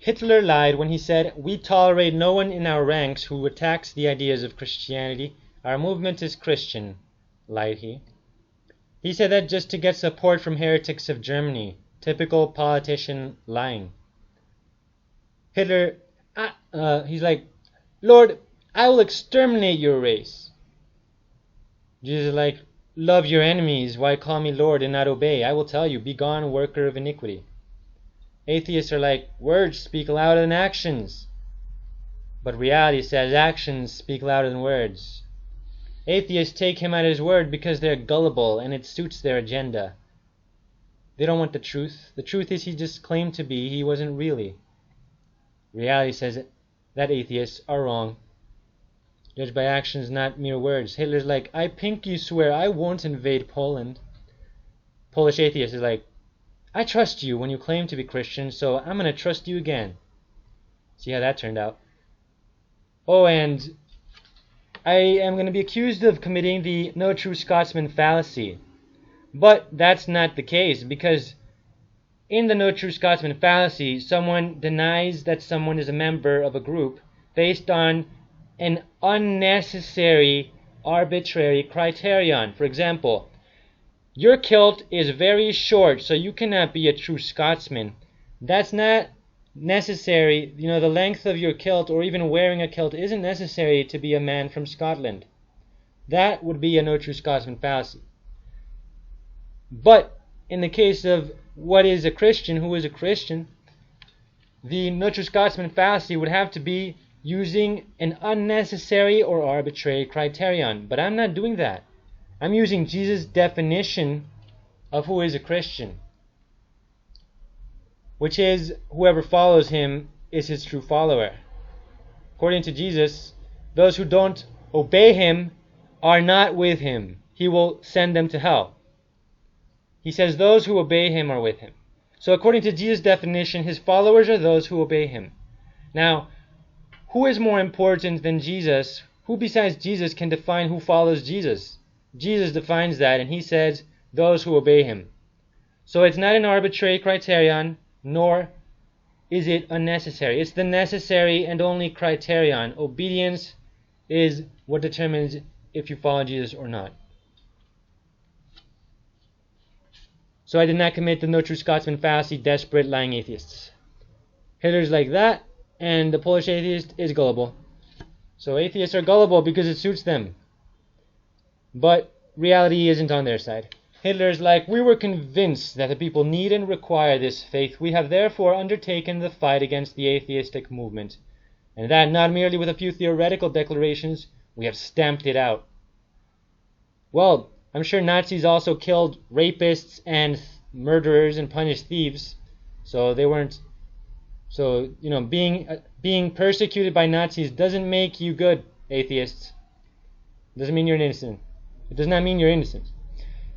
Hitler lied when he said, "We tolerate no one in our ranks who attacks the ideas of Christianity. Our movement is Christian," lied he. He said that just to get support from heretics of Germany. Typical politician lying. Hitler, he's like, "Lord, I will exterminate your race." Jesus is like, "Love your enemies. Why call me Lord and not obey? I will tell you, be gone, worker of iniquity." Atheists are like, "Words speak louder than actions." But reality says actions speak louder than words. Atheists take him at his word because they're gullible and it suits their agenda. They don't want the truth. The truth is he just claimed to be, he wasn't really. Reality says that atheists are wrong. Judged by actions, not mere words. Hitler's like, "I pinky swear I won't invade Poland." Polish atheist is like, "I trust you when you claim to be Christian, so I'm going to trust you again." See how that turned out. Oh, and I am going to be accused of committing the no true Scotsman fallacy. But that's not the case, because in the no true Scotsman fallacy, someone denies that someone is a member of a group based on an unnecessary, arbitrary criterion. For example, your kilt is very short, so you cannot be a true Scotsman. That's not necessary. The length of your kilt or even wearing a kilt isn't necessary to be a man from Scotland. That would be a no true Scotsman fallacy. But in the case of what is a Christian, who is a Christian, the no true Scotsman fallacy would have to be using an unnecessary or arbitrary criterion. But I'm not doing that. I'm using Jesus' definition of who is a Christian, which is whoever follows him is his true follower. According to Jesus, those who don't obey him are not with him. He will send them to hell. He says those who obey him are with him. So according to Jesus' definition, his followers are those who obey him. Now, who is more important than Jesus? Who besides Jesus can define who follows Jesus? Jesus defines that, and he says those who obey him. So it's not an arbitrary criterion, nor is it unnecessary. It's the necessary and only criterion. Obedience is what determines if you follow Jesus or not. So I did not commit the no true Scotsman fallacy, desperate, lying atheists. Hitler's like that, and the Polish atheist is gullible. So atheists are gullible because it suits them. But reality isn't on their side. Hitler's like, "We were convinced that the people need and require this faith. We have therefore undertaken the fight against the atheistic movement. And that not merely with a few theoretical declarations, we have stamped it out." Well, I'm sure Nazis also killed rapists and murderers and punished thieves. So they weren't... So, being persecuted by Nazis doesn't make you good, atheists. It doesn't mean you're innocent. It does not mean you're innocent.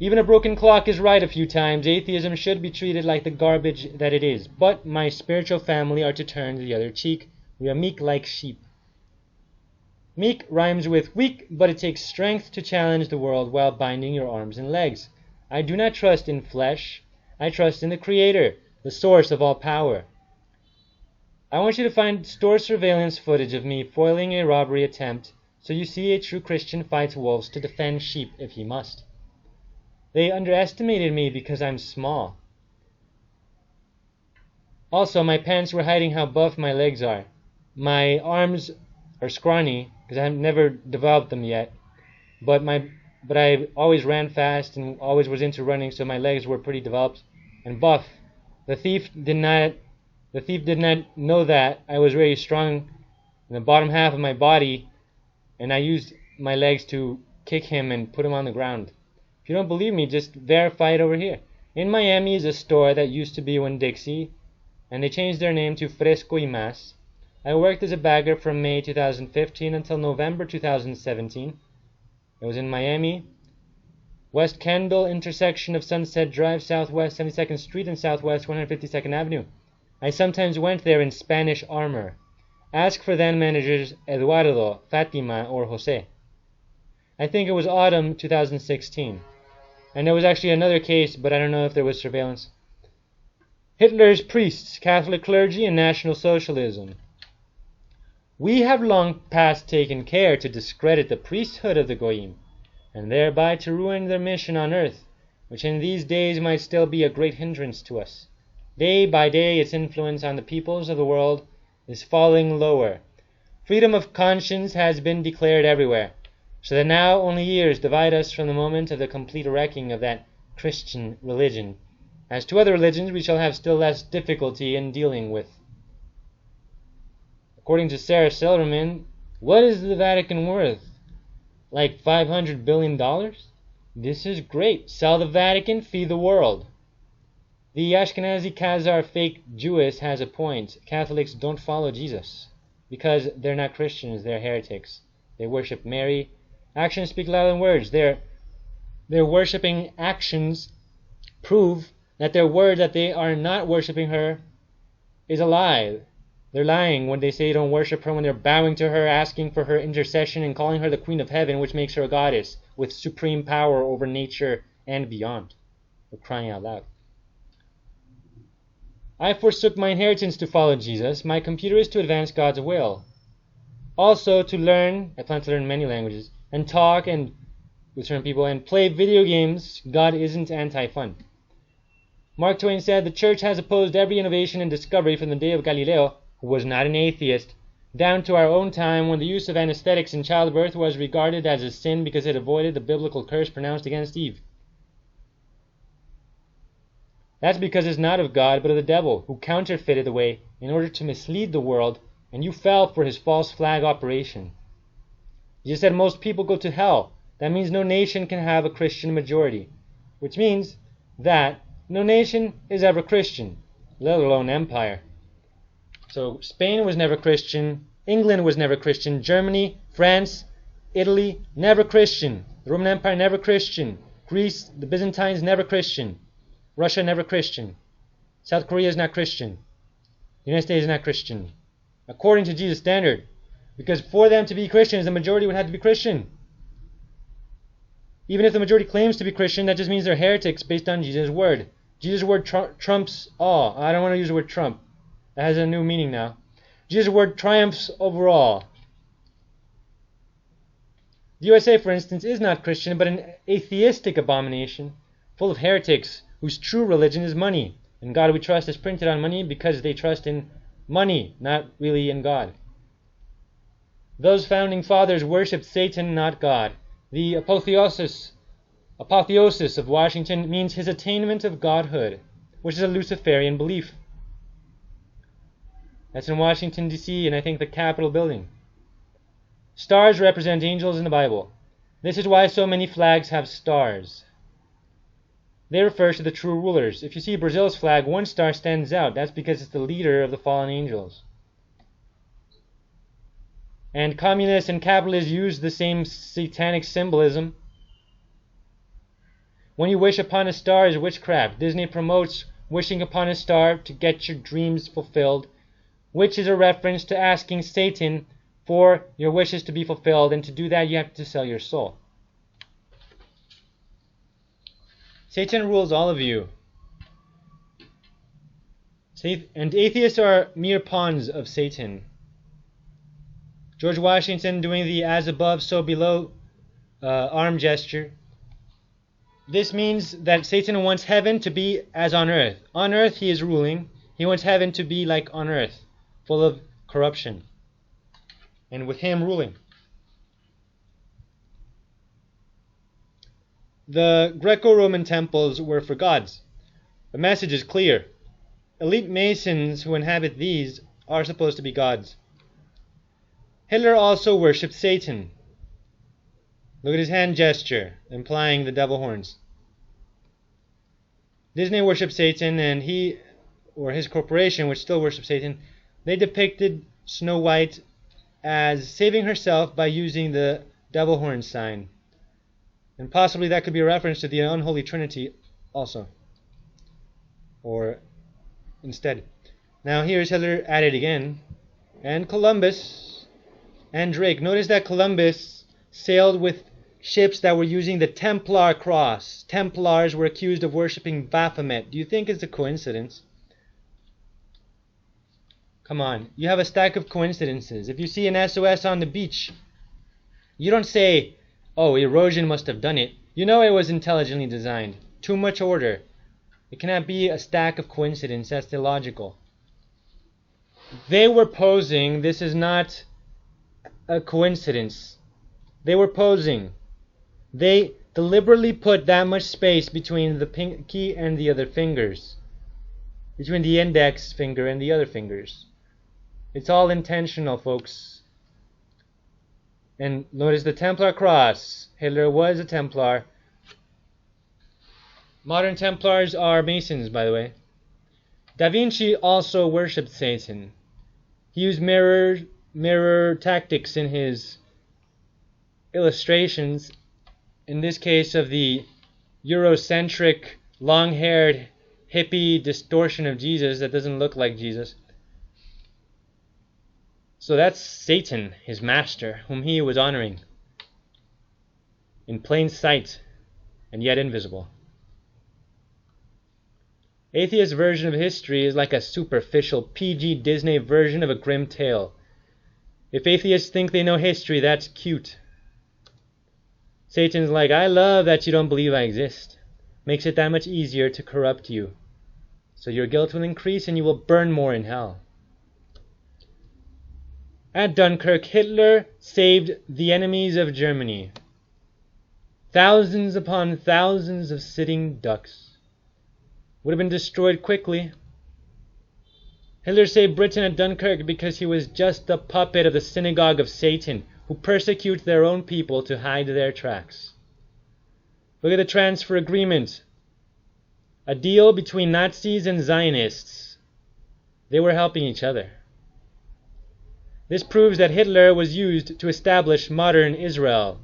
Even a broken clock is right a few times. Atheism should be treated like the garbage that it is. But my spiritual family are to turn the other cheek. We are meek like sheep. Meek rhymes with weak, but it takes strength to challenge the world while binding your arms and legs. I do not trust in flesh. I trust in the Creator, the source of all power. I want you to find store surveillance footage of me foiling a robbery attempt, so you see a true Christian fights wolves to defend sheep if he must. They underestimated me because I'm small. Also, my pants were hiding how buff my legs are. My arms are scrawny because I've never developed them yet, but I always ran fast and always was into running, so my legs were pretty developed and buff. The thief did not know that I was very strong in the bottom half of my body, and I used my legs to kick him and put him on the ground. If you don't believe me, just verify it over here. In Miami is a store that used to be Winn-Dixie, and they changed their name to Fresco y Mas. I worked as a bagger from May 2015 until November 2017. It was in Miami, West Kendall intersection of Sunset Drive, Southwest 72nd Street and Southwest 152nd Avenue. I sometimes went there in Spanish armor. Ask for then managers Eduardo, Fatima, or Jose. I think it was autumn 2016. And there was actually another case, but I don't know if there was surveillance. Hitler's priests, Catholic clergy, and National Socialism. We have long past taken care to discredit the priesthood of the Goyim, and thereby to ruin their mission on earth, which in these days might still be a great hindrance to us. Day by day its influence on the peoples of the world is falling lower. Freedom of conscience has been declared everywhere, so that now only years divide us from the moment of the complete wrecking of that Christian religion. As to other religions, we shall have still less difficulty in dealing with. According to Sarah Silverman, what is the Vatican worth? Like $500 billion? This is great. Sell the Vatican, feed the world. The Ashkenazi Khazar fake Jewess has a point. Catholics don't follow Jesus because they're not Christians, they're heretics. They worship Mary. Actions speak louder than words. Their worshipping actions prove that their word that they are not worshipping her is a lie. They're lying when they say they don't worship her, when they're bowing to her, asking for her intercession, and calling her the Queen of Heaven, which makes her a goddess with supreme power over nature and beyond. They're crying out loud. I forsook my inheritance to follow Jesus. My computer is to advance God's will. Also to learn, I plan to learn many languages, and talk and with certain people, and play video games. God isn't anti-fun. Mark Twain said, the church has opposed every innovation and discovery from the day of Galileo, who was not an atheist, down to our own time when the use of anesthetics in childbirth was regarded as a sin because it avoided the biblical curse pronounced against Eve. That's because it's not of God, but of the devil, who counterfeited the way in order to mislead the world, and you fell for his false flag operation. Jesus said most people go to hell. That means no nation can have a Christian majority, which means that no nation is ever Christian, let alone empire. So Spain was never Christian, England was never Christian, Germany, France, Italy, never Christian, the Roman Empire never Christian, Greece, the Byzantines never Christian, Russia never Christian, South Korea is not Christian, the United States is not Christian, according to Jesus' standard, because for them to be Christians, the majority would have to be Christian. Even if the majority claims to be Christian, that just means they're heretics based on Jesus' word. Jesus' word trumps all. I don't want to use the word trump. That has a new meaning now. Jesus' word triumphs over all. The USA, for instance, is not Christian, but an atheistic abomination, full of heretics whose true religion is money. And God we trust is printed on money because they trust in money, not really in God. Those founding fathers worshipped Satan, not God. The apotheosis of Washington means his attainment of godhood, which is a Luciferian belief. That's in Washington, D.C., and I think the Capitol building. Stars represent angels in the Bible. This is why so many flags have stars. They refer to the true rulers. If you see Brazil's flag, one star stands out. That's because it's the leader of the fallen angels. And communists and capitalists use the same satanic symbolism. When you wish upon a star is witchcraft. Disney promotes wishing upon a star to get your dreams fulfilled, which is a reference to asking Satan for your wishes to be fulfilled, and to do that you have to sell your soul. Satan rules all of you. And atheists are mere pawns of Satan. George Washington doing the as above, so below arm gesture. This means that Satan wants heaven to be as on earth. On earth he is ruling. He wants heaven to be like on earth, full of corruption, and with him ruling. The Greco-Roman temples were for gods. The message is clear. Elite Masons who inhabit these are supposed to be gods. Hitler also worshipped Satan. Look at his hand gesture, implying the devil horns. Disney worshipped Satan, and he, or his corporation, which still worships Satan, they depicted Snow White as saving herself by using the devil horn sign. And possibly that could be a reference to the unholy trinity also. Or instead. Now here's Hitler at it again. And Columbus and Drake. Notice that Columbus sailed with ships that were using the Templar cross. Templars were accused of worshipping Baphomet. Do you think it's a coincidence? Come on. You have a stack of coincidences. If you see an SOS on the beach, you don't say, oh, erosion must have done it. You know it was intelligently designed. Too much order. It cannot be a stack of coincidence. That's illogical. They were posing. This is not a coincidence. They were posing. They deliberately put that much space between the pinky and the other fingers. Between the index finger and the other fingers. It's all intentional, folks. And notice the Templar cross. Hitler was a Templar. Modern Templars are Masons, by the way. Da Vinci also worshipped Satan. He used mirror tactics in his illustrations. In this case of the Eurocentric, long-haired, hippie distortion of Jesus that doesn't look like Jesus. So that's Satan, his master, whom he was honoring. In plain sight, and yet invisible. Atheist version of history is like a superficial PG Disney version of a grim tale. If atheists think they know history, that's cute. Satan's like, I love that you don't believe I exist. Makes it that much easier to corrupt you. So your guilt will increase and you will burn more in hell. At Dunkirk, Hitler saved the enemies of Germany. Thousands upon thousands of sitting ducks would have been destroyed quickly. Hitler saved Britain at Dunkirk because he was just a puppet of the synagogue of Satan, who persecute their own people to hide their tracks. Look at the transfer agreement. A deal between Nazis and Zionists. They were helping each other. This proves that Hitler was used to establish modern Israel.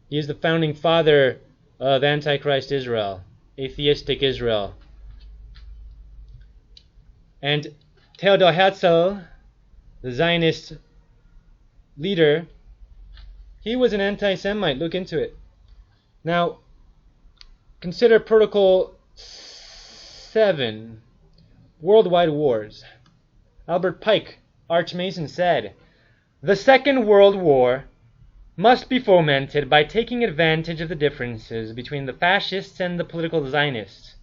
He is the founding father of Antichrist Israel, atheistic Israel. And Theodor Herzl, the Zionist leader, he was an anti-Semite. Look into it. Now, consider Protocol 7, Worldwide Wars. Albert Pike, Archmason, said, "The Second World War must be fomented by taking advantage of the differences between the fascists and the political Zionists.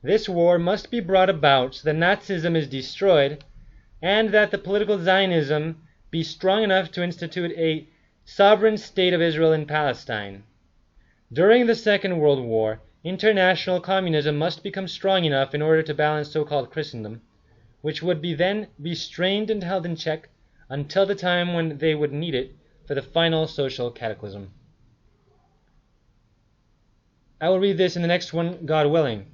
This war must be brought about so that Nazism is destroyed and that the political Zionism be strong enough to institute a sovereign state of Israel in Palestine. During the Second World War, international communism must become strong enough in order to balance so-called Christendom, which would be then restrained and held in check until the time when they would need it for the final social cataclysm." I will read this in the next one, God willing.